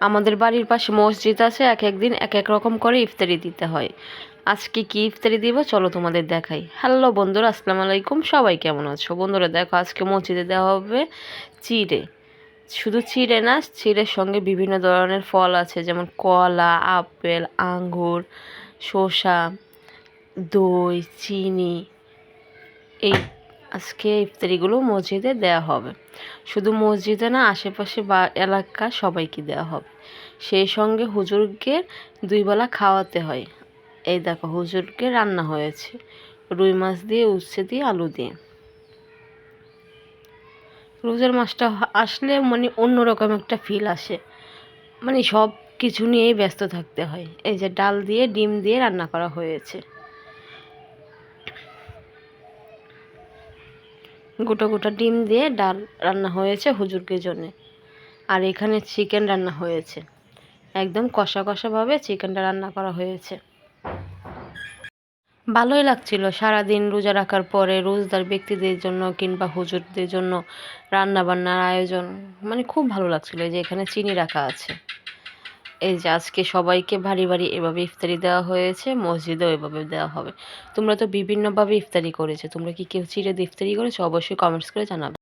আমাদের বাড়ির পাশে মসজিদ আছে, এক একদিন এক এক রকম করে ইফতারি দিতে হয়। আজকে কি ইফতারি দিব চলো তোমাদের দেখাই। হ্যালো বন্ধুরা, আসসালামু আলাইকুম। সবাই কেমন আছো? বন্ধুরা দেখো, আজকে মসজিদে দেওয়া হবে চিড়ে। শুধু চিড়ে না, চিড়ের সঙ্গে বিভিন্ন ধরনের ফল আছে, যেমন কলা, আপেল, আঙ্গুর, শসা, দই, চিনি। এই আজকে ইফতারিগুলো মসজিদে দেওয়া হবে। শুধু মসজিদে না, আশেপাশে বা এলাকা সবাইকে দেওয়া হবে। সেই সঙ্গে হুজুরকে 2 বেলা খাওয়াতে হয়। এই দেখো, হুজুরকে রান্না হয়েছে রুই মাছ দিয়ে, উচ্ছে দিয়ে, আলু দিয়ে। রোজার মাসটা আসলে মানে অন্যরকম একটা ফিল আসে, মানে সব কিছু নিয়েই ব্যস্ত থাকতে হয়। এই যে ডাল দিয়ে ডিম দিয়ে রান্না করা হয়েছে, গোটা গোটা ডিম দিয়ে ডাল রান্না হয়েছে হুজুরকে জন্য। আর এখানে চিকেন রান্না হয়েছে, একদম কষা কষাভাবে চিকেনটা রান্না করা হয়েছে। ভালোই লাগছিল সারাদিন রোজা রাখার পরে রোজদার ব্যক্তিদের জন্য কিংবা হুজুরদের জন্য রান্না বান্নার আয়োজন, মানে খুব ভালো লাগছিল। যে এখানে চিনি রাখা আছে। এই যে আজকে সবাইকে ভারী ভারী এভাবে ইফতারি দেওয়া হয়েছে, মসজিদেও এভাবে দেওয়া হবে। তোমরা তো বিভিন্নভাবে ইফতারি করেছো, তোমরা কি কেউ চিড়ে দিয়ে ইফতারি করেছো? অবশ্যই কমেন্টস করে জানাবে।